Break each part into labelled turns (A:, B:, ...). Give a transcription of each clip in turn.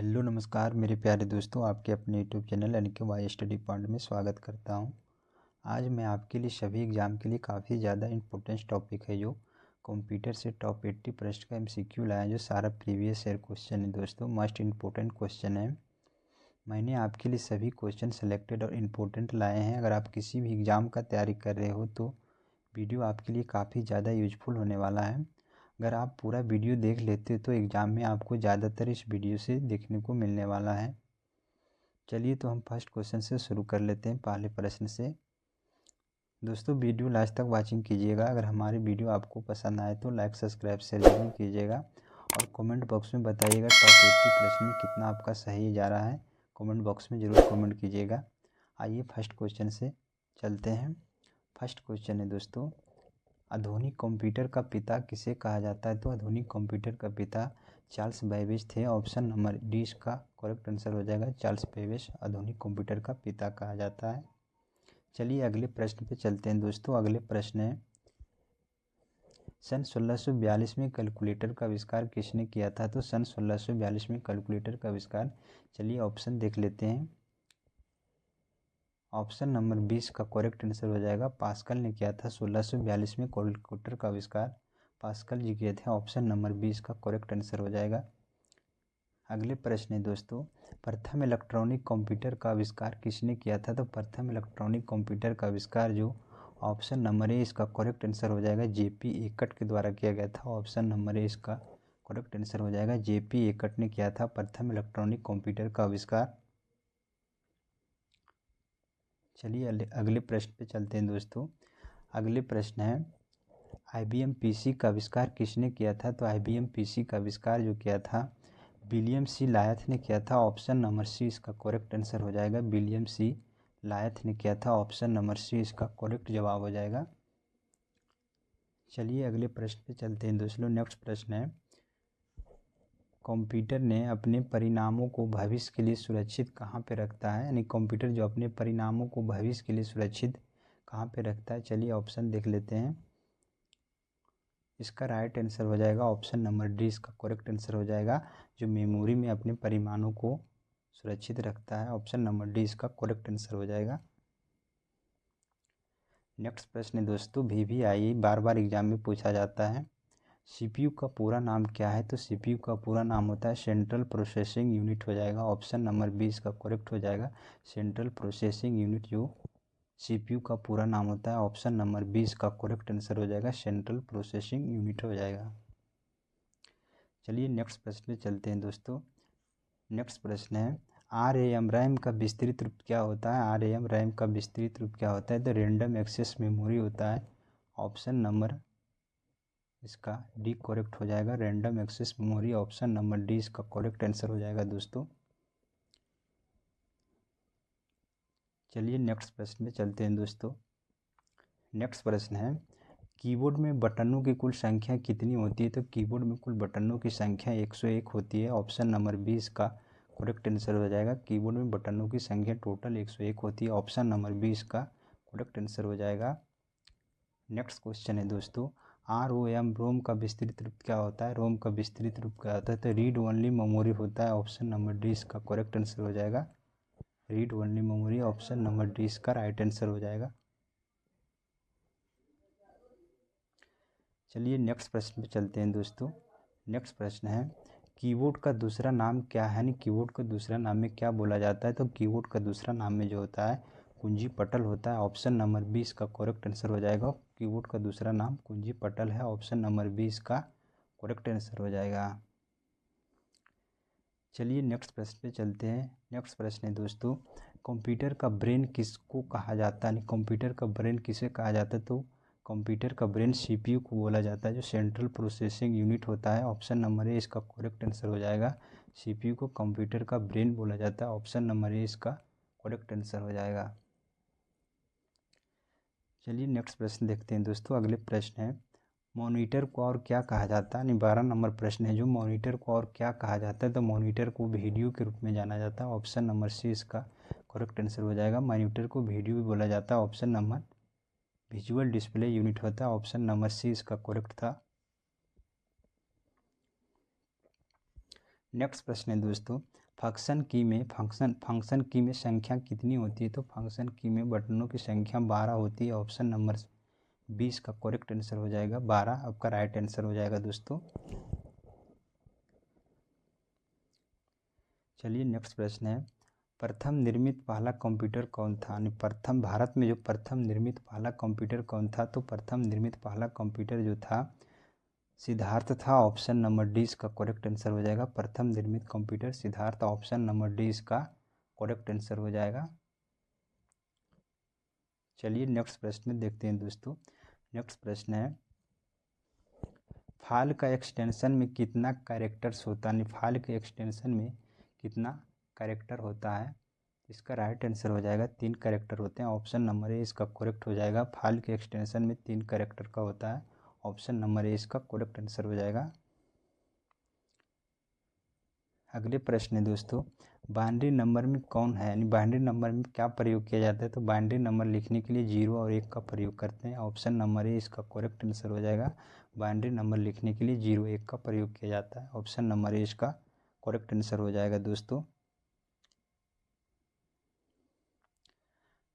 A: Hello नमस्कार मेरे प्यारे दोस्तों, आपके अपने यूट्यूब चैनल यानी कि वाई स्टडी पॉइंट में स्वागत करता हूं। आज मैं आपके लिए सभी एग्ज़ाम के लिए काफ़ी ज़्यादा इंपॉर्टेंट टॉपिक है जो कंप्यूटर से टॉप 80 प्रश्न का एमसीक्यू लाया, जो सारा प्रीवियस ईयर क्वेश्चन है दोस्तों, मस्ट इम्पोर्टेंट क्वेश्चन है। मैंने आपके लिए सभी क्वेश्चन सेलेक्टेड और इम्पोर्टेंट लाए हैं। अगर आप किसी भी एग्ज़ाम का तैयारी कर रहे हो तो वीडियो आपके लिए काफ़ी ज़्यादा यूजफुल होने वाला है। अगर आप पूरा वीडियो देख लेते तो एग्ज़ाम में आपको ज़्यादातर इस वीडियो से देखने को मिलने वाला है। चलिए तो हम फर्स्ट क्वेश्चन से शुरू कर लेते हैं, पहले प्रश्न से। दोस्तों वीडियो लास्ट तक वाचिंग कीजिएगा। अगर हमारी वीडियो आपको पसंद आए तो लाइक सब्सक्राइब शेयर जरूर कीजिएगा और कमेंट बॉक्स में बताइएगा टॉप 80 प्रश्न में कितना आपका सही जा रहा है। कमेंट बॉक्स में ज़रूर कमेंट कीजिएगा। आइए फर्स्ट क्वेश्चन से चलते हैं। फर्स्ट क्वेश्चन है दोस्तों, आधुनिक कंप्यूटर का पिता किसे कहा जाता है? तो आधुनिक कंप्यूटर का पिता चार्ल्स बेबेज थे। ऑप्शन नंबर डी इसका करेक्ट आंसर हो जाएगा। चार्ल्स बेबेज आधुनिक कंप्यूटर का पिता कहा जाता है। चलिए अगले प्रश्न पे चलते हैं दोस्तों। अगले प्रश्न है, सन 1642 में कैलकुलेटर का आविष्कार किसने किया था? तो सन 1642 में कैलकुलेटर का आविष्कार, चलिए ऑप्शन देख लेते हैं। ऑप्शन नंबर 20 का करेक्ट आंसर हो जाएगा। पास्कल ने किया था 1642 में कैलकुलेटर का आविष्कार, पास्कल जी किए थे। ऑप्शन नंबर 20 का करेक्ट आंसर हो जाएगा। अगले प्रश्न है दोस्तों, प्रथम इलेक्ट्रॉनिक कंप्यूटर का आविष्कार किसने किया था? तो प्रथम इलेक्ट्रॉनिक कंप्यूटर का आविष्कार जो ऑप्शन नंबर ए इसका करेक्ट आंसर हो जाएगा, जेपी एकट के द्वारा किया गया था। ऑप्शन नंबर ए इसका करेक्ट आंसर हो जाएगा। जेपी एकट ने किया था प्रथम इलेक्ट्रॉनिक कंप्यूटर का आविष्कार। चलिए अगले प्रश्न पे चलते हैं दोस्तों। अगले प्रश्न है, IBM PC का आविष्कार किसने किया था? तो IBM PC का आविष्कार जो किया था विलियम सी लायथ ने किया था। ऑप्शन नंबर सी इसका करेक्ट आंसर हो जाएगा। विलियम सी लायथ ने किया था। ऑप्शन नंबर सी इसका करेक्ट जवाब हो जाएगा। चलिए अगले प्रश्न पे चलते हैं दोस्तों। नेक्स्ट प्रश्न है, कंप्यूटर ने अपने परिणामों को भविष्य के लिए सुरक्षित कहाँ पे रखता है? यानी कंप्यूटर जो अपने परिणामों को भविष्य के लिए सुरक्षित कहाँ पे रखता है? चलिए ऑप्शन देख लेते हैं। इसका राइट आंसर हो जाएगा ऑप्शन नंबर डी इसका करेक्ट आंसर हो जाएगा, जो मेमोरी में अपने परिमाणों को सुरक्षित रखता है। ऑप्शन नंबर डी इसका करेक्ट आंसर हो जाएगा। नेक्स्ट प्रश्न है दोस्तों, VVIE बार बार एग्जाम में पूछा जाता है। CPU का पूरा नाम क्या है? तो CPU का पूरा नाम होता है सेंट्रल प्रोसेसिंग यूनिट हो जाएगा। ऑप्शन नंबर 20 का करेक्ट हो जाएगा। सेंट्रल प्रोसेसिंग यूनिट जो CPU का पूरा नाम होता है, ऑप्शन नंबर 20 का करेक्ट आंसर हो जाएगा। सेंट्रल प्रोसेसिंग यूनिट हो जाएगा। चलिए नेक्स्ट प्रश्न पे चलते हैं दोस्तों। नेक्स्ट प्रश्न है, RAM का विस्तृत रूप क्या होता है? RAM का विस्तृत रूप क्या होता है? तो रैंडम एक्सेस मेमोरी होता है। ऑप्शन नंबर इसका डी करेक्ट हो जाएगा। Random access memory, option number D इसका करेक्ट आंसर हो जाएगा दोस्तों। चलिए नेक्स्ट प्रश्न पे चलते हैं दोस्तों। नेक्स्ट प्रश्न है, कीबोर्ड में बटनों की कुल संख्या कितनी होती है? तो कीबोर्ड में कुल बटनों की संख्या 101 होती है। ऑप्शन नंबर 20 का करेक्ट आंसर हो जाएगा। कीबोर्ड में बटनों की संख्या टोटल 101 होती है। ऑप्शन नंबर 20 का करेक्ट आंसर हो जाएगा। नेक्स्ट क्वेश्चन है दोस्तों, रोम का विस्तृत रूप क्या होता है? रोम का विस्तृत रूप क्या होता है? तो रीड ओनली मेमोरी होता है। ऑप्शन नंबर डी इसका करेक्ट आंसर हो जाएगा। Read only memory, option number D इसका राइट आंसर हो जाएगा। चलिए नेक्स्ट प्रश्न पे चलते हैं दोस्तों। नेक्स्ट प्रश्न है, कीबोर्ड का दूसरा नाम क्या है? यानी कीबोर्ड को दूसरा नाम में क्या बोला जाता है? तो कीबोर्ड का दूसरा नाम में जो होता है कुंजी पटल होता है। ऑप्शन नंबर 20 का करेक्ट आंसर हो जाएगा। कीबोर्ड का दूसरा नाम कुंजी पटल है। ऑप्शन नंबर 20 का करेक्ट आंसर हो जाएगा। चलिए नेक्स्ट प्रश्न पे चलते हैं। नेक्स्ट प्रश्न है दोस्तों, कंप्यूटर का ब्रेन किसको कहा जाता है? कंप्यूटर का ब्रेन किसे कहा जाता है? तो कंप्यूटर का ब्रेन CPU को बोला जाता है, जो सेंट्रल प्रोसेसिंग यूनिट होता है। ऑप्शन नंबर ए इसका करेक्ट आंसर हो जाएगा। CPU को कंप्यूटर का ब्रेन बोला जाता है। ऑप्शन नंबर ए इसका करेक्ट आंसर हो जाएगा। चलिए नेक्स्ट प्रश्न देखते हैं दोस्तों। अगले प्रश्न है, मॉनिटर को और क्या कहा जाता है? 12 नंबर प्रश्न है, जो मॉनिटर को और क्या कहा जाता है? तो मॉनिटर को वीडियो के रूप में जाना जाता है। ऑप्शन नंबर सी इसका करेक्ट आंसर हो जाएगा। मॉनिटर को वीडियो भी बोला जाता है। Option number visual display unit होता है। ऑप्शन नंबर सी इसका करेक्ट था। नेक्स्ट प्रश्न है दोस्तों, फंक्शन की में संख्या कितनी होती है? तो फंक्शन की में बटनों की संख्या 12 होती है। ऑप्शन नंबर 20 का करेक्ट आंसर हो जाएगा। 12 आपका राइट आंसर हो जाएगा दोस्तों। चलिए नेक्स्ट प्रश्न है, प्रथम निर्मित पहला कंप्यूटर कौन था? यानी प्रथम भारत में जो प्रथम निर्मित पहला कंप्यूटर कौन था? तो प्रथम निर्मित पहला कंप्यूटर जो था सिद्धार्थ था। ऑप्शन नंबर डी इसका करेक्ट आंसर हो जाएगा। प्रथम निर्मित computer Siddharth, option number D इसका करेक्ट आंसर हो जाएगा। चलिए नेक्स्ट प्रश्न देखते हैं दोस्तों। नेक्स्ट प्रश्न है, फाइल का एक्सटेंशन में कितना कैरेक्टर्स होता है? फाइल के एक्सटेंशन में कितना कैरेक्टर होता है? इसका राइट आंसर हो जाएगा 3 कैरेक्टर होते हैं। ऑप्शन नंबर ए इसका करेक्ट हो जाएगा। फाइल के एक्सटेंशन में 3 कैरेक्टर का होता है। ऑप्शन नंबर ए इसका करेक्ट आंसर हो जाएगा। अगले प्रश्न है दोस्तों, बाइनरी नंबर में कौन है? यानी बाइनरी नंबर में क्या प्रयोग किया जाता है? तो बाइनरी नंबर लिखने के लिए 0 और 1 का प्रयोग करते हैं। ऑप्शन नंबर ए इसका करेक्ट आंसर हो जाएगा। बाइनरी नंबर लिखने के लिए 0 1 का प्रयोग किया जाता है। ऑप्शन नंबर ए इसका करेक्ट आंसर हो जाएगा दोस्तों।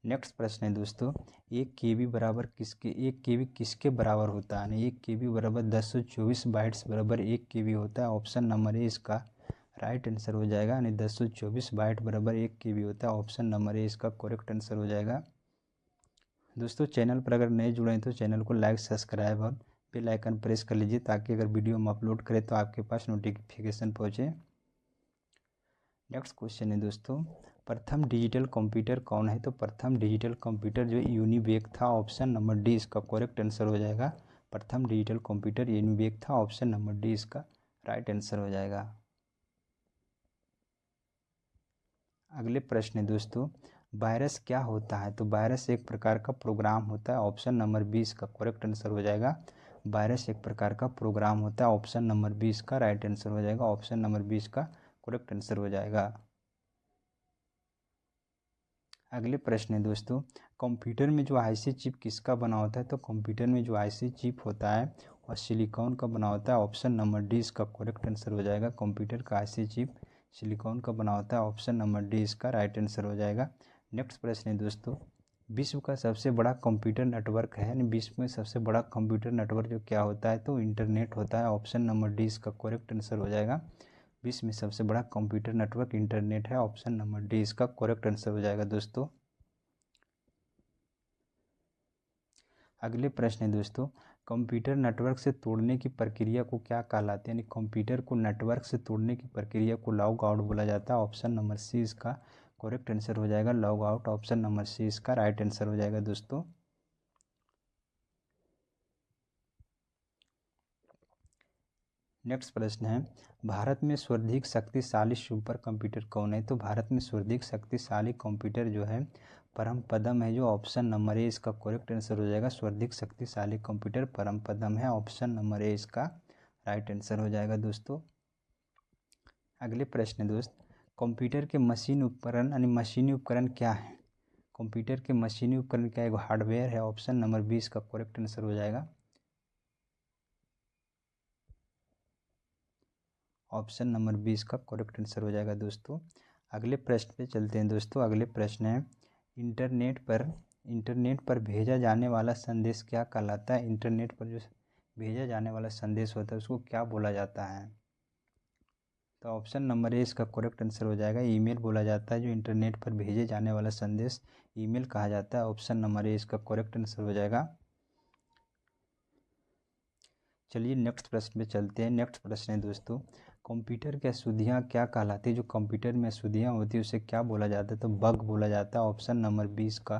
A: नेक्स्ट प्रश्न है दोस्तों, 1 KB बराबर किसके 1 KB किसके बराबर होता है? 1 KB बराबर 1024 बाइट्स बराबर 1 KB होता है। ऑप्शन नंबर ए इसका राइट आंसर हो जाएगा। यानी 1024 बाइट बराबर 1 KB होता है। ऑप्शन नंबर ए इसका करेक्ट आंसर हो जाएगा। दोस्तों चैनल पर अगर नए जुड़े हैं तो चैनल को लाइक, सब्सक्राइब और बेल आइकन प्रेस कर लीजिए, ताकि अगर वीडियो हम अपलोड करें तो आपके पास नोटिफिकेशन पहुँचे। नेक्स्ट क्वेश्चन है दोस्तों, प्रथम डिजिटल कंप्यूटर कौन है? तो प्रथम डिजिटल कंप्यूटर जो यूनिवेक था। ऑप्शन नंबर डी इसका करेक्ट आंसर हो जाएगा। प्रथम डिजिटल कंप्यूटर यूनिवेक था। ऑप्शन नंबर डी इसका राइट आंसर हो जाएगा। अगले प्रश्न है दोस्तों, वायरस क्या होता है? तो वायरस एक प्रकार का प्रोग्राम होता है। ऑप्शन नंबर 20 का करेक्ट आंसर हो जाएगा। वायरस एक प्रकार का प्रोग्राम होता है। ऑप्शन नंबर 20 का राइट आंसर हो जाएगा। ऑप्शन नंबर 20 का करेक्ट आंसर हो जाएगा। अगले प्रश्न है दोस्तों, कंप्यूटर में जो आईसी चिप किसका बना होता है? तो कंप्यूटर में जो आईसी चिप होता है वह सिलिकॉन का बना होता है। ऑप्शन नंबर डी इसका करेक्ट आंसर हो जाएगा। कंप्यूटर का आईसी चिप सिलिकॉन का बना होता है। ऑप्शन नंबर डी इसका राइट आंसर हो जाएगा। नेक्स्ट प्रश्न है दोस्तों, विश्व का सबसे बड़ा कंप्यूटर नेटवर्क है, यानी विश्व में सबसे बड़ा कंप्यूटर नेटवर्क जो क्या होता है? तो इंटरनेट होता है। ऑप्शन नंबर डी इसका करेक्ट आंसर हो जाएगा। विश्व में सबसे बड़ा कंप्यूटर नेटवर्क इंटरनेट है। ऑप्शन नंबर डी इसका करेक्ट आंसर हो जाएगा दोस्तों। अगले प्रश्न है दोस्तों, कंप्यूटर नेटवर्क से तोड़ने की प्रक्रिया को क्या कहलाते हैं? यानी कंप्यूटर को नेटवर्क से तोड़ने की प्रक्रिया को लॉग आउट बोला जाता है। ऑप्शन नंबर सी इसका करेक्ट आंसर हो जाएगा। Log out, option number C इसका राइट आंसर हो जाएगा दोस्तों। नेक्स्ट प्रश्न है, भारत में सर्वाधिक शक्तिशाली सुपर कंप्यूटर कौन है? तो भारत में सर्वाधिक शक्तिशाली कंप्यूटर जो है परमपदम है। जो ऑप्शन नंबर ए इसका करेक्ट आंसर हो जाएगा। सर्वाधिक शक्तिशाली कंप्यूटर परमपदम है। ऑप्शन नंबर ए इसका राइट आंसर हो जाएगा दोस्तों। अगले प्रश्न है दोस्त, कंप्यूटर के मशीन उपकरण यानी मशीनी उपकरण क्या है? कंप्यूटर के मशीनी उपकरण क्या है? हार्डवेयर है। ऑप्शन नंबर 20 का करेक्ट आंसर हो जाएगा। ऑप्शन नंबर 20 का करेक्ट आंसर हो जाएगा दोस्तों। अगले प्रश्न पे चलते हैं दोस्तों। अगले प्रश्न है, इंटरनेट पर भेजा जाने वाला संदेश क्या कहलाता है? इंटरनेट पर जो भेजा जाने वाला संदेश होता है उसको क्या बोला जाता है? तो ऑप्शन नंबर ए इसका करेक्ट आंसर हो जाएगा। ईमेल बोला जाता है। जो इंटरनेट पर भेजे जाने वाला संदेश ईमेल कहा जाता है। ऑप्शन नंबर ए इसका करेक्ट आंसर हो जाएगा। चलिए नेक्स्ट प्रश्न पे चलते हैं। नेक्स्ट प्रश्न है दोस्तों, कंप्यूटर की अशुद्धियाँ क्या कहलाती है? जो कंप्यूटर में अशुद्धियाँ होती है उसे क्या बोला जाता है? तो बग बोला जाता है। ऑप्शन नंबर 20 का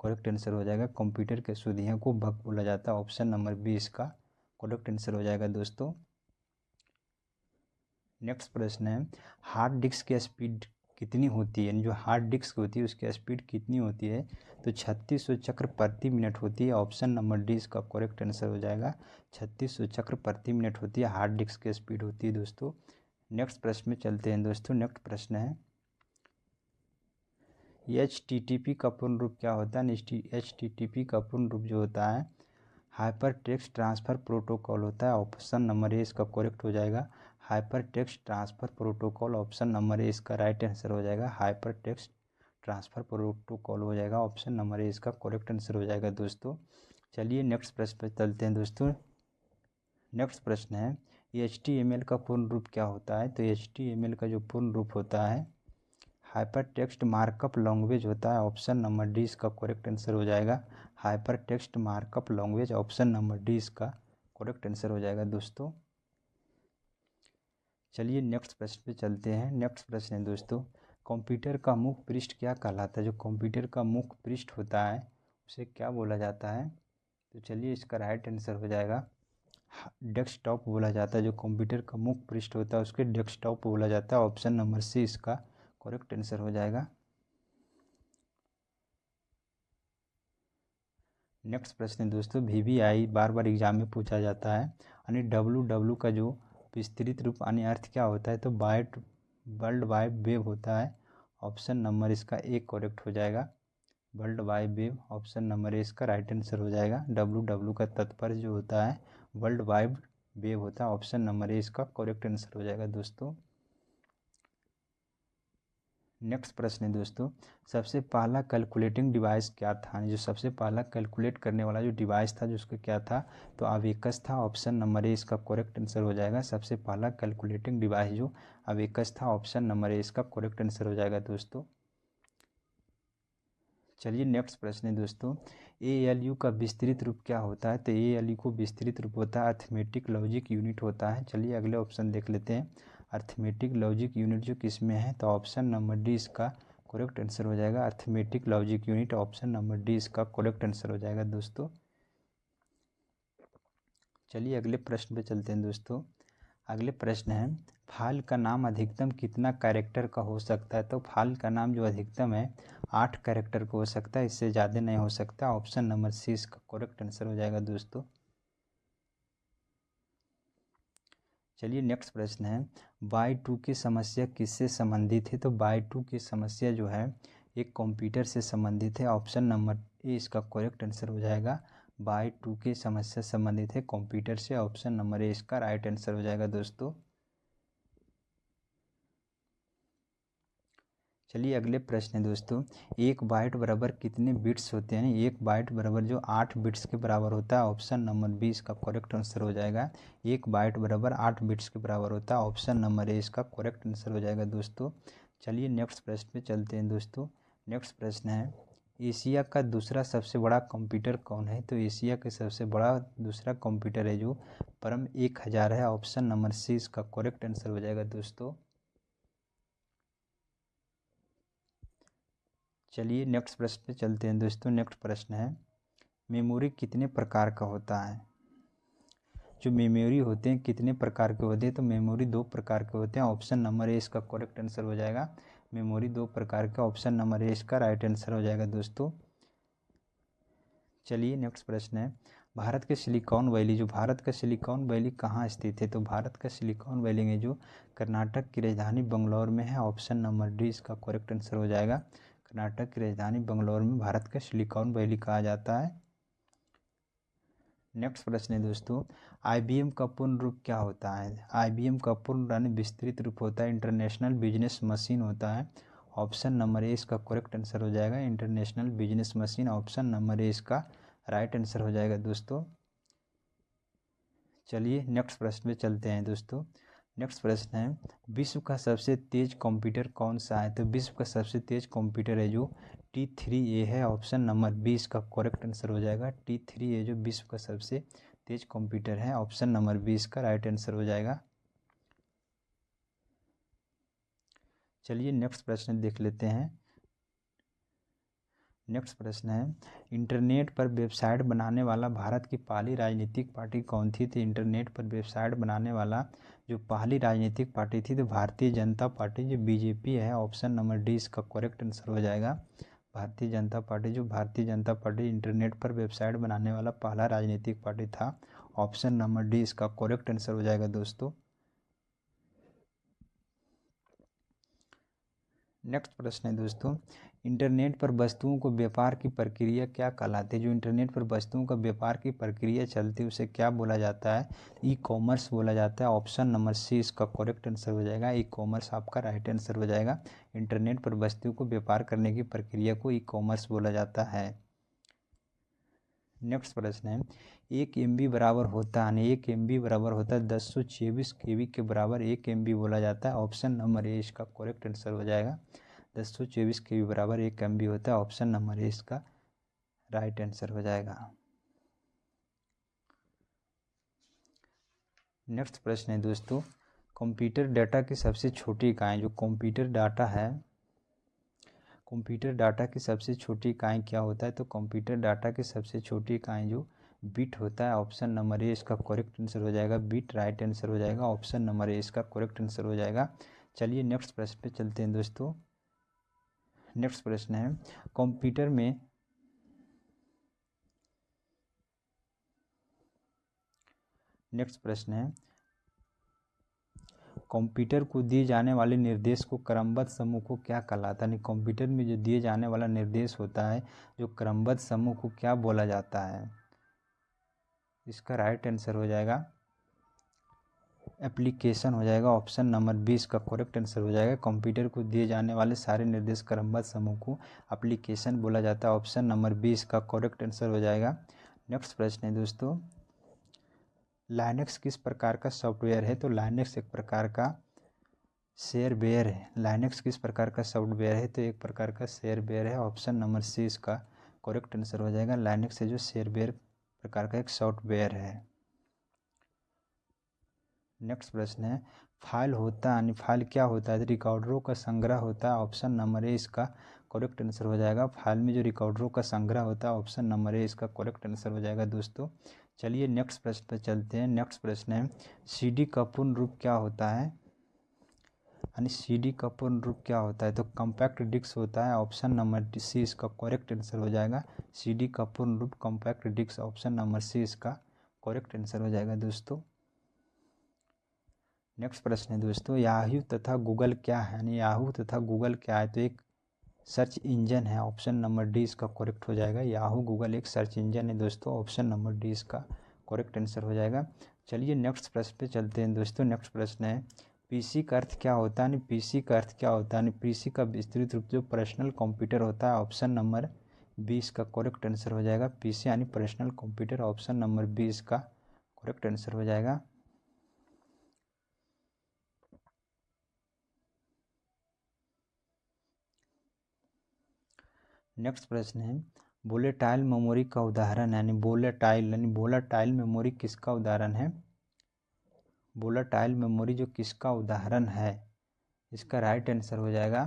A: करेक्ट आंसर हो जाएगा। कंप्यूटर की अशुद्धियाँ को बग बोला जाता है। ऑप्शन नंबर 20 का करेक्ट आंसर हो जाएगा दोस्तों। नेक्स्ट प्रश्न है, हार्ड डिस्क की स्पीड कितनी होती है? जो हार्ड डिस्क होती है उसकी स्पीड कितनी होती है? तो 3600 चक्र प्रति मिनट होती है। ऑप्शन नंबर डी इसका करेक्ट आंसर हो जाएगा। 3600 चक्र प्रति मिनट होती है हार्ड डिस्क की स्पीड होती है दोस्तों। नेक्स्ट प्रश्न में चलते हैं दोस्तों। नेक्स्ट प्रश्न है, HTTP का पूर्ण रूप क्या होता है? HTTP का पूर्ण रूप जो होता है हाइपर टेक्स्ट ट्रांसफ़र प्रोटोकॉल होता है। ऑप्शन नंबर ए इसका करेक्ट हो जाएगा। Hyper text transfer protocol, option number A इसका राइट आंसर हो जाएगा। हाइपर टेक्स्ट ट्रांसफ़र प्रोटोकॉल हो जाएगा, ऑप्शन नंबर ए इसका करेक्ट आंसर हो जाएगा दोस्तों। चलिए नेक्स्ट प्रश्न पर चलते हैं दोस्तों। नेक्स्ट प्रश्न है HTML का पूर्ण रूप क्या होता है। तो HTML का जो पूर्ण रूप होता है हाइपर टेक्स्ट मार्कअप लैंग्वेज होता है, ऑप्शन नंबर डी इसका करेक्ट आंसर हो जाएगा। Hyper text markup language, option number D इसका करेक्ट आंसर हो जाएगा दोस्तों। चलिए नेक्स्ट प्रश्न पे चलते हैं। नेक्स्ट प्रश्न है दोस्तों, कंप्यूटर का मुख्य पृष्ठ क्या कहलाता है। जो कंप्यूटर का मुख्य पृष्ठ होता है उसे क्या बोला जाता है। तो चलिए इसका राइट आंसर हो जाएगा डेस्कटॉप बोला जाता है। जो कंप्यूटर का मुख्य पृष्ठ होता है उसके डेस्कटॉप बोला जाता है, ऑप्शन नंबर सी इसका करेक्ट आंसर हो जाएगा। नेक्स्ट प्रश्न है दोस्तों, VVI बार बार एग्जाम में पूछा जाता है। यानी WW का जो विस्तृत रूप यानी अर्थ क्या होता है। तो वर्ल्ड वाइड वेब होता है, ऑप्शन नंबर इसका एक करेक्ट हो जाएगा। World wide web, option number A इसका राइट आंसर हो जाएगा। WW का तात्पर्य जो होता है वर्ल्ड वाइड वेब होता है, ऑप्शन नंबर ए इसका करेक्ट आंसर हो जाएगा दोस्तों। नेक्स्ट प्रश्न है दोस्तों, सबसे पहला कैलकुलेटिंग डिवाइस क्या था। जो सबसे पहला कैलकुलेट करने वाला जो डिवाइस था जो उसका क्या था। तो अबेकस था, ऑप्शन नंबर ए इसका करेक्ट आंसर हो जाएगा। सबसे पहला कैलकुलेटिंग डिवाइस जो अबेकस था, ऑप्शन नंबर ए इसका करेक्ट आंसर हो जाएगा दोस्तों। चलिए नेक्स्ट प्रश्न है दोस्तों, ALU का विस्तृत रूप क्या होता है। तो ALU को विस्तृत रूप होता है अर्थमेटिक लॉजिक यूनिट होता है। चलिए अगले ऑप्शन देख लेते हैं। अर्थमेटिक लॉजिक यूनिट जो किस में है। तो ऑप्शन नंबर डी इसका करेक्ट आंसर हो जाएगा। Arithmetic logic unit, option number D इसका करेक्ट आंसर हो जाएगा दोस्तों। चलिए अगले प्रश्न पे चलते हैं दोस्तों। अगले प्रश्न है, फाइल का नाम अधिकतम कितना कैरेक्टर का हो सकता है। तो फाइल का नाम जो अधिकतम है 8 कैरेक्टर का हो सकता है, इससे ज़्यादा नहीं हो सकता, ऑप्शन नंबर सी इसका करेक्ट आंसर हो जाएगा दोस्तों। चलिए नेक्स्ट प्रश्न है, Y2 की समस्या किससे संबंधित है। तो Y2 की समस्या जो है एक कंप्यूटर से संबंधित है, ऑप्शन नंबर ए इसका करेक्ट आंसर हो जाएगा। Y2 की समस्या संबंधित है कंप्यूटर से, ऑप्शन नंबर ए इसका राइट आंसर हो जाएगा दोस्तों। चलिए अगले प्रश्न है दोस्तों, एक बाइट बराबर कितने बिट्स होते हैं। एक बाइट बराबर जो 8 बिट्स के बराबर होता है, ऑप्शन नंबर बी इसका करेक्ट आंसर हो जाएगा। एक बाइट बराबर 8 बिट्स के बराबर होता है, ऑप्शन नंबर ए इसका करेक्ट आंसर हो जाएगा दोस्तों। चलिए नेक्स्ट प्रश्न पे चलते हैं दोस्तों। नेक्स्ट प्रश्न है, एशिया का दूसरा सबसे बड़ा कंप्यूटर कौन है। तो एशिया का सबसे बड़ा दूसरा कंप्यूटर है जो परम 1000 है, ऑप्शन नंबर सी इसका करेक्ट आंसर हो जाएगा दोस्तों। चलिए नेक्स्ट प्रश्न पे चलते हैं दोस्तों। नेक्स्ट प्रश्न है, मेमोरी कितने प्रकार का होता है। जो मेमोरी होते हैं कितने प्रकार के होते हैं। तो मेमोरी 2 प्रकार के होते हैं, ऑप्शन नंबर ए इसका करेक्ट आंसर हो जाएगा। मेमोरी 2 प्रकार का, ऑप्शन नंबर ए इसका राइट आंसर हो जाएगा दोस्तों। चलिए नेक्स्ट प्रश्न है, भारत के सिलिकॉन वैली, जो भारत का सिलिकॉन वैली कहाँ स्थित है। तो भारत का सिलिकॉन वैली में जो कर्नाटक की राजधानी बंगलौर में है, ऑप्शन नंबर डी इसका करेक्ट आंसर हो जाएगा। कर्नाटक की राजधानी बंगलौर में भारत का सिलिकॉन वैली कहा जाता है। नेक्स्ट प्रश्न है दोस्तों, IBM का पूर्ण रूप क्या होता है। IBM का पूर्ण यानी विस्तृत रूप होता है इंटरनेशनल बिजनेस मशीन होता है, ऑप्शन नंबर ए इसका करेक्ट आंसर हो जाएगा। International business machine, option number A इसका राइट आंसर हो जाएगा दोस्तों। चलिए नेक्स्ट प्रश्न पे चलते हैं दोस्तों। नेक्स्ट प्रश्न है, विश्व का सबसे तेज कंप्यूटर कौन सा है। तो विश्व का सबसे तेज कंप्यूटर है जो T3A है, ऑप्शन नंबर बी इसका करेक्ट आंसर हो जाएगा। T3A जो विश्व का सबसे तेज कंप्यूटर है, ऑप्शन नंबर बी इसका राइट आंसर हो जाएगा। चलिए नेक्स्ट प्रश्न देख लेते हैं। नेक्स्ट प्रश्न है, इंटरनेट पर वेबसाइट बनाने वाला भारत की पहली राजनीतिक पार्टी कौन थी। तो इंटरनेट पर वेबसाइट बनाने वाला जो पहली राजनीतिक पार्टी थी तो भारतीय जनता पार्टी जो BJP है, ऑप्शन नंबर डी इसका करेक्ट आंसर हो जाएगा। भारतीय जनता पार्टी, जो भारतीय जनता पार्टी इंटरनेट पर वेबसाइट बनाने वाला पहला राजनीतिक पार्टी था, ऑप्शन नंबर डी इसका करेक्ट आंसर हो जाएगा दोस्तों। नेक्स्ट प्रश्न है दोस्तों, इंटरनेट पर वस्तुओं को व्यापार की प्रक्रिया क्या कहलाती है? जो इंटरनेट पर वस्तुओं का व्यापार की प्रक्रिया चलती है उसे क्या बोला जाता है? ई कॉमर्स बोला जाता है। ऑप्शन नंबर सी इसका करेक्ट आंसर हो जाएगा। ई कॉमर्स आपका राइट आंसर हो जाएगा। इंटरनेट पर वस्तुओं को व्यापार करने की प्रक्रिया को ई कॉमर्स बोला जाता है। नेक्स्ट प्रश्न है, 1 MB बराबर होता है, 1 MB बराबर होता है 1024 KB के बराबर 1 MB बोला जाता है। ऑप्शन नंबर ए इसका करेक्ट आंसर हो जाएगा। 1024 KB बराबर 1 MB होता है। ऑप्शन नंबर ए इसका राइट आंसर हो जाएगा। नेक्स्ट प्रश्न है दोस्तों, कंप्यूटर डाटा की सबसे छोटी इकाई, जो कंप्यूटर डाटा है, कंप्यूटर डाटा की सबसे छोटी इकाई क्या होता है? तो कंप्यूटर डाटा की सबसे छोटी इकाई जो बिट होता है। ऑप्शन नंबर ए इसका करेक्ट आंसर हो जाएगा। बिट राइट आंसर हो जाएगा। ऑप्शन नंबर ए इसका करेक्ट आंसर हो जाएगा। चलिए नेक्स्ट प्रश्न पे चलते हैं दोस्तों। नेक्स्ट प्रश्न है, कंप्यूटर में नेक्स्ट प्रश्न है, कंप्यूटर को दिए जाने वाले निर्देश को क्रमबद्ध समूह को क्या कहलाता है? कंप्यूटर में जो दिए जाने वाला निर्देश होता है, जो क्रमबद्ध समूह को क्या बोला जाता है? इसका राइट आंसर हो जाएगा एप्लीकेशन हो जाएगा। ऑप्शन नंबर 20 का करेक्ट आंसर हो जाएगा। कंप्यूटर को दिए जाने वाले सारे निर्देश क्रमबद्ध समूह को एप्लीकेशन बोला जाता है। ऑप्शन नंबर 20 का करेक्ट आंसर हो जाएगा। नेक्स्ट प्रश्न है दोस्तों, लाइनक्स किस प्रकार का सॉफ्टवेयर है? तो लाइनक्स एक प्रकार का शेयरवेयर है। लाइनक्स किस प्रकार का सॉफ्टवेयर है? तो एक प्रकार का शेयरवेयर है। ऑप्शन नंबर सी इसका करेक्ट आंसर हो जाएगा। लाइनक्स जो शेयरवेयर प्रकार का एक सॉफ्टवेयर है। नेक्स्ट प्रश्न है, फाइल होता है, फाइल क्या होता है? रिकॉर्डरों का संग्रह होता है। ऑप्शन नंबर ए इसका करेक्ट आंसर हो जाएगा। फाइल में जो रिकॉर्डरों का संग्रह होता है, ऑप्शन नंबर ए इसका करेक्ट आंसर हो जाएगा दोस्तों। चलिए नेक्स्ट प्रश्न पर चलते हैं। नेक्स्ट प्रश्न है, सीडी का पूर्ण रूप क्या होता है? सीडी का पूर्ण रूप क्या होता है? तो कॉम्पैक्ट डिस्क होता है। ऑप्शन नंबर सी इसका करेक्ट आंसर हो जाएगा। सीडी का पूर्ण रूप compact disc. Option number C इसका करेक्ट आंसर हो जाएगा दोस्तों। नेक्स्ट प्रश्न है दोस्तों, याहू तथा गूगल क्या है? याहू तथा गूगल क्या है? तो एक सर्च इंजन है। ऑप्शन नंबर डी इसका करेक्ट हो जाएगा। याहू गूगल एक सर्च इंजन है दोस्तों। ऑप्शन नंबर डी इसका करेक्ट आंसर हो जाएगा। चलिए नेक्स्ट प्रश्न पे चलते हैं दोस्तों। नेक्स्ट प्रश्न है, पीसी का अर्थ क्या होता है? पीसी का अर्थ क्या होता है? पीसी का विस्तृत रूप जो पर्सनल कंप्यूटर होता है। ऑप्शन नंबर 20 का करेक्ट आंसर हो जाएगा। पीसी यानी पर्सनल कंप्यूटर। ऑप्शन नंबर 20 का करेक्ट आंसर हो जाएगा। नेक्स्ट प्रश्न है, वोलेटाइल मेमोरी का उदाहरण है? वोलेटाइल मेमोरी किसका उदाहरण है? वोलेटाइल मेमोरी जो किसका उदाहरण है? इसका राइट आंसर हो जाएगा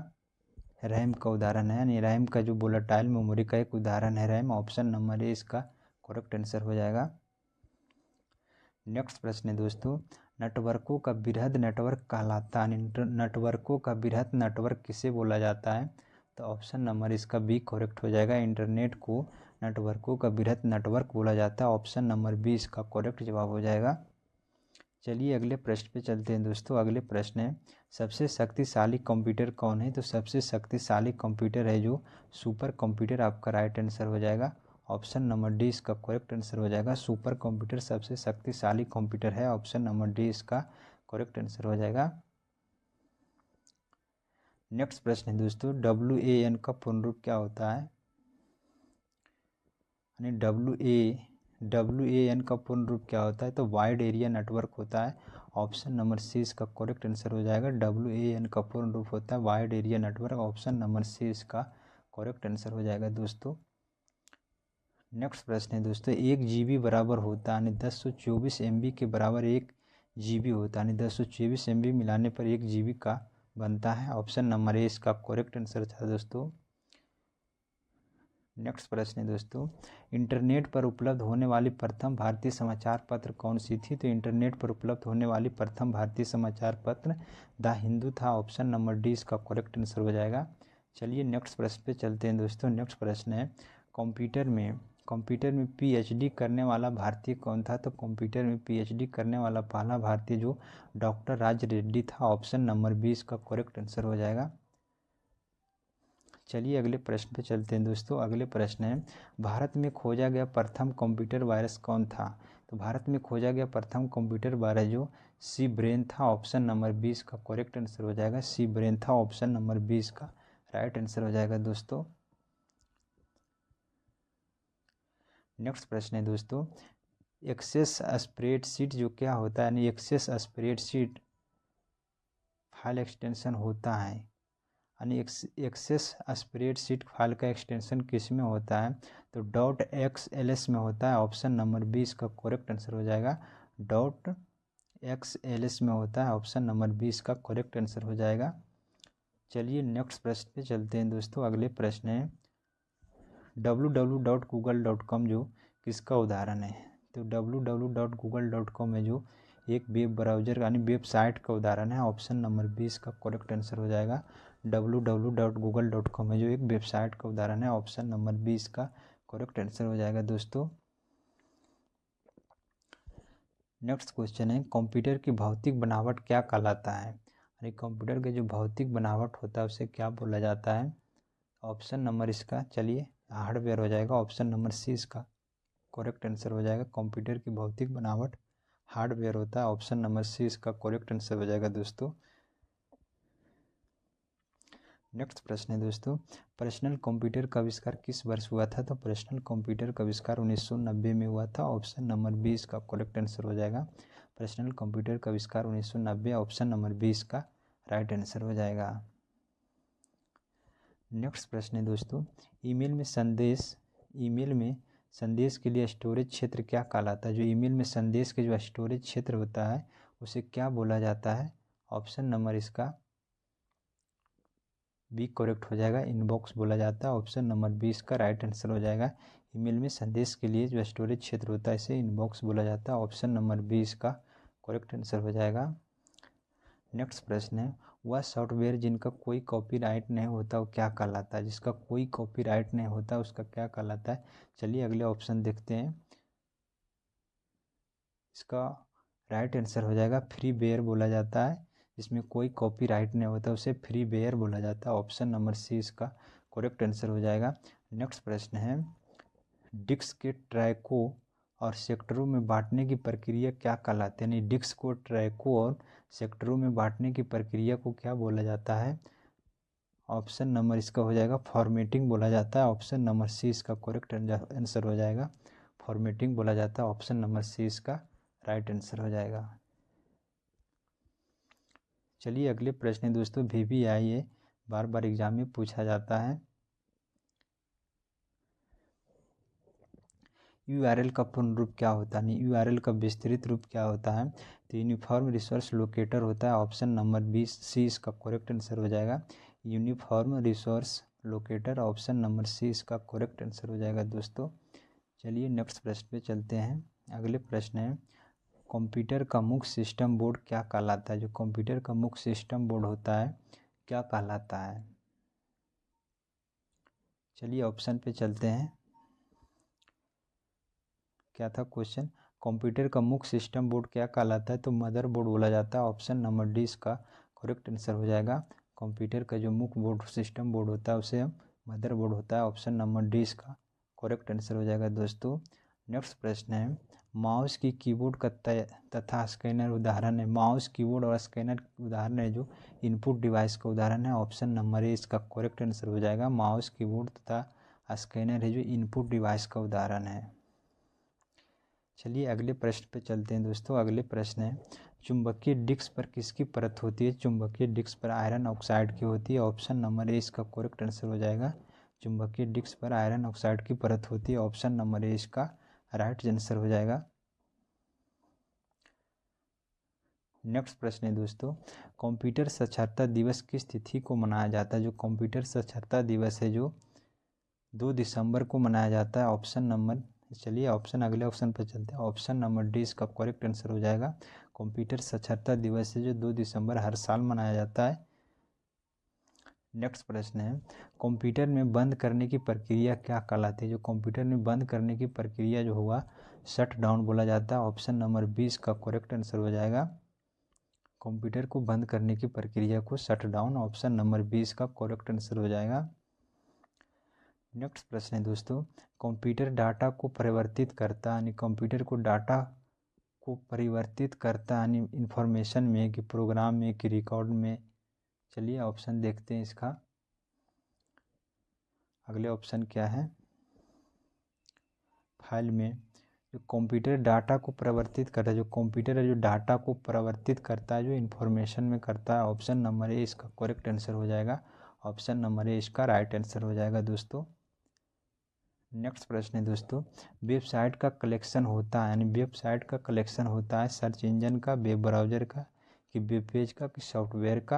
A: रैम का उदाहरण है। यानी रैम का जो वोलेटाइल मेमोरी का एक उदाहरण है रैम। ऑप्शन नंबर ए इसका करेक्ट आंसर हो जाएगा। नेक्स्ट प्रश्न है दोस्तों, नेटवर्कों का बृहद नेटवर्क कहलाता है। नेटवर्कों का बृहद नेटवर्क किसे बोला जाता है? तो ऑप्शन नंबर इसका बी करेक्ट हो जाएगा। इंटरनेट को नेटवर्कों का बृहद नेटवर्क बोला जाता है। ऑप्शन नंबर बी इसका करेक्ट जवाब हो जाएगा। चलिए अगले प्रश्न पे चलते हैं दोस्तों। अगले प्रश्न है, सबसे शक्तिशाली कंप्यूटर कौन है? तो सबसे शक्तिशाली कंप्यूटर है जो सुपर कंप्यूटर। आपका राइट आंसर हो जाएगा। ऑप्शन नंबर डी इसका करेक्ट आंसर हो जाएगा। सुपर कंप्यूटर सबसे शक्तिशाली कंप्यूटर है। ऑप्शन नंबर डी इसका करेक्ट आंसर हो जाएगा। नेक्स्ट प्रश्न है दोस्तों, WAN का पूर्ण रूप क्या होता है? यानी WAN का पूर्ण रूप क्या होता है? तो वाइड एरिया नेटवर्क होता है। ऑप्शन नंबर सी इसका करेक्ट आंसर हो जाएगा। WAN का पूर्ण रूप होता है wide area network. Option number C इसका करेक्ट आंसर हो जाएगा दोस्तों। नेक्स्ट प्रश्न है दोस्तों, 1 GB बराबर होता है 1024 MB के बराबर 1 GB होता है। 1024 MB मिलाने पर 1 GB का बनता है। ऑप्शन नंबर ए इसका करेक्ट आंसर था दोस्तों। नेक्स्ट प्रश्न है दोस्तों, इंटरनेट पर उपलब्ध होने वाली प्रथम भारतीय समाचार पत्र कौन सी थी? तो इंटरनेट पर उपलब्ध होने वाली प्रथम भारतीय समाचार पत्र द हिंदू था। ऑप्शन नंबर डी इसका करेक्ट आंसर हो जाएगा। चलिए नेक्स्ट प्रश्न पे चलते हैं दोस्तों। नेक्स्ट प्रश्न है, कंप्यूटर में PhD करने वाला भारतीय कौन था? तो कंप्यूटर में PhD करने वाला पहला भारतीय जो डॉक्टर राज रेड्डी था। ऑप्शन नंबर 20 का करेक्ट आंसर हो जाएगा। चलिए अगले प्रश्न पे चलते हैं दोस्तों। अगले प्रश्न है, भारत में खोजा गया प्रथम कंप्यूटर वायरस कौन था? तो भारत में खोजा गया प्रथम कंप्यूटर वायरस जो सी ब्रेन था, ऑप्शन नंबर 20 का करेक्ट आंसर हो जाएगा। सी ब्रेन था, ऑप्शन नंबर 20 का राइट आंसर हो जाएगा दोस्तों। नेक्स्ट प्रश्न है दोस्तों, एक्सेस स्प्रेडशीट जो क्या होता है, यानी एक्सेस स्प्रेडशीट फाइल एक्सटेंशन होता है, यानी एक्सेस स्प्रेडशीट फाइल का एक्सटेंशन किस में होता है? तो .xls में होता है, ऑप्शन नंबर 20 का करेक्ट आंसर हो जाएगा। .xls में होता है, ऑप्शन नंबर 20 का करेक्ट आंसर हो जाएगा। चलिए नेक्स्ट प्रश्न पे चलते हैं दोस्तों। अगले प्रश्न है, www.google.com जो किसका उदाहरण है? तो www.google.com है जो एक वेब ब्राउज़र यानी वेबसाइट का उदाहरण है, ऑप्शन नंबर 20 का करेक्ट आंसर हो जाएगा। www.google.com है जो एक वेबसाइट का उदाहरण है, ऑप्शन नंबर 20 का करेक्ट आंसर हो जाएगा दोस्तों। नेक्स्ट क्वेश्चन है, कंप्यूटर की भौतिक बनावट क्या कहलाता है? यानी कंप्यूटर का जो भौतिक बनावट होता है उसे क्या बोला जाता है? ऑप्शन नंबर इसका चलिए हार्डवेयर हो जाएगा, ऑप्शन नंबर सी इसका करेक्ट आंसर हो जाएगा। कंप्यूटर की भौतिक बनावट हार्डवेयर होता है, ऑप्शन नंबर सी इसका करेक्ट आंसर हो जाएगा दोस्तों। नेक्स्ट प्रश्न है दोस्तों, पर्सनल कंप्यूटर का आविष्कार किस वर्ष हुआ था? तो पर्सनल कंप्यूटर का आविष्कार 1990 में हुआ था, ऑप्शन नंबर 20 का करेक्ट आंसर हो जाएगा। पर्सनल कंप्यूटर का आविष्कार 1990, ऑप्शन नंबर 20 का राइट आंसर हो जाएगा। नेक्स्ट प्रश्न है दोस्तों, ईमेल में संदेश के लिए स्टोरेज क्षेत्र क्या कहलाता है? जो ईमेल में संदेश के जो स्टोरेज क्षेत्र होता है उसे क्या बोला जाता है? ऑप्शन नंबर इसका बी करेक्ट हो जाएगा, इनबॉक्स बोला जाता है, ऑप्शन नंबर 20 का राइट आंसर हो जाएगा। ईमेल में संदेश के लिए जो स्टोरेज क्षेत्र होता है इसे इनबॉक्स बोला जाता है, ऑप्शन नंबर 20 का करेक्ट आंसर हो जाएगा। नेक्स्ट प्रश्न है, वह सॉफ्टवेयर जिनका कोई कॉपीराइट नहीं होता वो क्या कहलाता है? जिसका कोई कॉपीराइट नहीं होता उसका क्या कहलाता है? चलिए अगले ऑप्शन देखते हैं। इसका राइट आंसर हो जाएगा फ्रीवेयर बोला जाता है, जिसमें कोई कॉपीराइट नहीं होता उसे फ्रीवेयर बोला जाता है, ऑप्शन नंबर सी इसका करेक्ट आंसर हो जाएगा। नेक्स्ट प्रश्न है, डिस्क के ट्रैकों और सेक्टरों में बांटने की प्रक्रिया क्या कहलाती है? यानी डिस्क को ट्रैकों और सेक्टरों में बांटने की प्रक्रिया को क्या बोला जाता है? ऑप्शन नंबर इसका हो जाएगा फॉर्मेटिंग बोला जाता है, ऑप्शन नंबर सी इसका करेक्ट आंसर हो जाएगा। फॉर्मेटिंग बोला जाता है, ऑप्शन नंबर सी इसका राइट आंसर हो जाएगा। चलिए अगले प्रश्न है दोस्तों, VVI ये बार बार एग्जाम में पूछा जाता है। URL का पूर्ण रूप क्या होता है? URL का विस्तृत रूप क्या होता है? तो यूनिफॉर्म रिसोर्स लोकेटर होता है, ऑप्शन नंबर 20 सी इसका करेक्ट आंसर हो जाएगा। Uniform resource locator, option number C इसका करेक्ट आंसर हो जाएगा दोस्तों। चलिए नेक्स्ट प्रश्न पे चलते हैं। अगले प्रश्न है, कंप्यूटर का मुख्य सिस्टम बोर्ड क्या कहलाता है? जो कंप्यूटर का मुख्य सिस्टम बोर्ड होता है क्या कहलाता है? चलिए ऑप्शन पे चलते हैं। क्या था क्वेश्चन? कंप्यूटर का मुख्य सिस्टम बोर्ड क्या कहलाता है? तो मदर बोर्ड बोला जाता है, ऑप्शन नंबर डी इसका करेक्ट आंसर हो जाएगा। कंप्यूटर का जो मुख्य बोर्ड सिस्टम बोर्ड होता है उसे मदर बोर्ड होता है, ऑप्शन नंबर डी इसका करेक्ट आंसर हो जाएगा दोस्तों। नेक्स्ट प्रश्न है, माउस की कीबोर्ड का तथा स्कैनर उदाहरण है। माउस कीबोर्ड और स्कैनर उदाहरण है जो इनपुट डिवाइस का उदाहरण है, ऑप्शन नंबर ए इसका करेक्ट आंसर हो जाएगा। माउस कीबोर्ड तथा स्कैनर है जो इनपुट डिवाइस का उदाहरण है। चलिए अगले प्रश्न पे चलते हैं दोस्तों। अगले प्रश्न है, चुंबकीय डिस्क पर किसकी परत होती है? चुंबकीय डिस्क पर आयरन ऑक्साइड की होती है, ऑप्शन नंबर ए इसका करेक्ट आंसर हो जाएगा। चुंबकीय डिस्क पर आयरन ऑक्साइड की परत होती है, ऑप्शन नंबर ए इसका राइट आंसर हो जाएगा। नेक्स्ट प्रश्न है दोस्तों, कंप्यूटर साक्षरता दिवस किस तिथि को मनाया जाता है? जो कंप्यूटर साक्षरता दिवस है जो 2 दिसंबर को मनाया जाता है, ऑप्शन नंबर चलिए ऑप्शन अगले ऑप्शन पर चलते हैं। ऑप्शन नंबर डी इसका करेक्ट आंसर हो जाएगा। कंप्यूटर साक्षरता दिवस है जो 2 दिसंबर हर साल मनाया जाता है। नेक्स्ट प्रश्न है, कंप्यूटर में बंद करने की प्रक्रिया क्या कहलाती है? जो कंप्यूटर में बंद करने की प्रक्रिया जो हुआ शट डाउन बोला जाता है, ऑप्शन नंबर 20 का करेक्ट आंसर हो जाएगा। कंप्यूटर को बंद करने की प्रक्रिया को शट डाउन, ऑप्शन नंबर 20 का करेक्ट आंसर हो जाएगा। नेक्स्ट प्रश्न है दोस्तों, कंप्यूटर डाटा को परिवर्तित करता यानी कंप्यूटर को डाटा को परिवर्तित करता यानी इंफॉर्मेशन में कि प्रोग्राम में कि रिकॉर्ड में। चलिए ऑप्शन देखते हैं इसका। अगले ऑप्शन क्या है, फाइल में जो कंप्यूटर डाटा को परिवर्तित करता है, जो कंप्यूटर है जो डाटा को परिवर्तित करता है, जो इंफॉर्मेशन में करता है, ऑप्शन नंबर ए इसका करेक्ट आंसर हो जाएगा। ऑप्शन नंबर ए इसका राइट आंसर हो जाएगा दोस्तों। नेक्स्ट प्रश्न है दोस्तों, वेबसाइट का कलेक्शन होता है यानी वेबसाइट का कलेक्शन होता है सर्च इंजन का, वेब ब्राउज़र का, कि वेब पेज का, कि सॉफ्टवेयर का।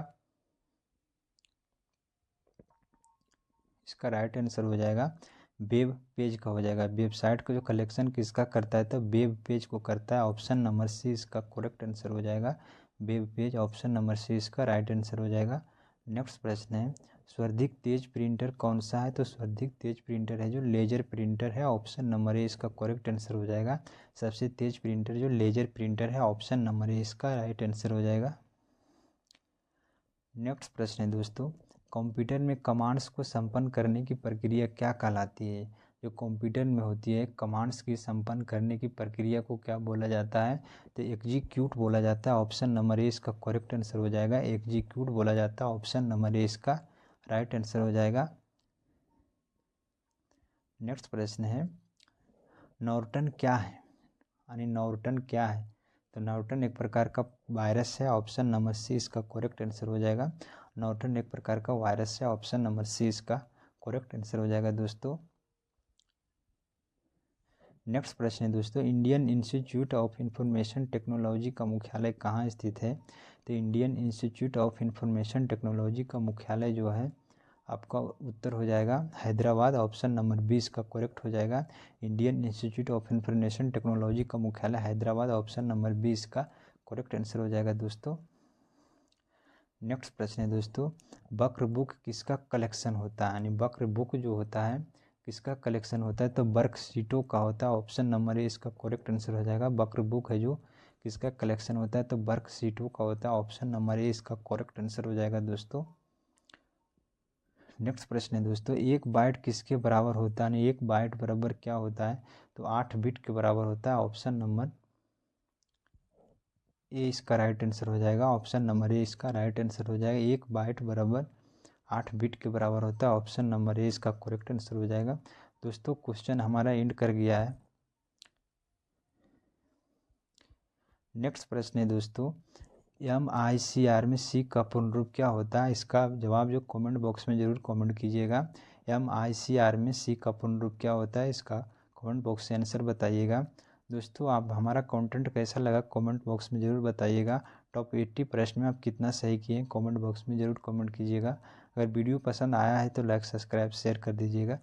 A: इसका राइट आंसर हो जाएगा वेब पेज का हो जाएगा। वेबसाइट का जो कलेक्शन किसका करता है तो वेब पेज को करता है। ऑप्शन नंबर सी इसका करेक्ट आंसर हो जाएगा, web page. Option number C इसका राइट आंसर हो जाएगा। नेक्स्ट प्रश्न है, सर्वाधिक तेज प्रिंटर कौन सा है तो सर्वाधिक तेज प्रिंटर है जो लेजर प्रिंटर है। ऑप्शन नंबर ए इसका करेक्ट आंसर हो जाएगा। सबसे तेज प्रिंटर जो लेजर प्रिंटर है, ऑप्शन नंबर ए इसका राइट आंसर हो जाएगा। नेक्स्ट प्रश्न है दोस्तों, कंप्यूटर में कमांड्स को संपन्न करने की प्रक्रिया क्या कहलाती है। जो कंप्यूटर में होती है कमांड्स की संपन्न करने की प्रक्रिया को क्या बोला जाता है तो एग्जीक्यूट बोला जाता है। ऑप्शन नंबर ए इसका करेक्ट आंसर हो जाएगा, एग्जीक्यूट बोला जाता है। ऑप्शन नंबर ए इसका राइट आंसर हो जाएगा। नेक्स्ट प्रश्न है, नॉर्टन क्या है यानी नॉर्टन क्या है तो नॉर्टन एक प्रकार का वायरस है। ऑप्शन नंबर सी इसका करेक्ट आंसर हो जाएगा। नॉर्टन एक प्रकार का वायरस है। ऑप्शन नंबर सी इसका करेक्ट आंसर हो जाएगा दोस्तों। नेक्स्ट प्रश्न है दोस्तों, Indian institute of information technology का मुख्यालय कहाँ स्थित है तो Indian institute of information technology का मुख्यालय जो है आपका उत्तर हो जाएगा हैदराबाद। ऑप्शन नंबर 20 का करेक्ट हो जाएगा। Indian institute of information technology का मुख्यालय हैदराबाद। ऑप्शन नंबर 20 का करेक्ट आंसर हो जाएगा दोस्तों। नेक्स्ट प्रश्न है दोस्तों, वक्र बुक किसका कलेक्शन होता है यानी वक्र बुक जो होता है किसका कलेक्शन होता है तो वर्कशीटों का होता है। ऑप्शन नंबर ए इसका करेक्ट आंसर हो जाएगा। वक्र बुक है जो किसका कलेक्शन होता है तो वर्कशीटों का होता है। ऑप्शन नंबर ए इसका करेक्ट आंसर हो जाएगा दोस्तों। नेक्स्ट प्रश्न है दोस्तों, एक बाइट किसके बराबर होता है एक बाइट बराबर क्या होता है तो 8 बिट के बराबर होता है। ऑप्शन नंबर ए इसका राइट आंसर हो जाएगा। ऑप्शन नंबर ए इसका राइट आंसर हो जाएगा। एक बाइट बराबर 8 बिट के बराबर होता है। ऑप्शन नंबर ए इसका करेक्ट आंसर हो जाएगा दोस्तों। क्वेश्चन हमारा एंड कर गया है। नेक्स्ट प्रश्न है दोस्तों, MICR में सी का पूर्ण रूप क्या होता है। इसका जवाब जो कमेंट बॉक्स में ज़रूर कमेंट कीजिएगा। MICR में सी का पूर्ण रूप क्या होता है इसका कमेंट बॉक्स से आंसर बताइएगा। दोस्तों आप हमारा कंटेंट कैसा लगा कमेंट बॉक्स में ज़रूर बताइएगा। टॉप 80 प्रश्न में आप कितना सही किए कमेंट बॉक्स में ज़रूर कमेंट कीजिएगा। अगर वीडियो पसंद आया है तो लाइक सब्सक्राइब शेयर कर दीजिएगा।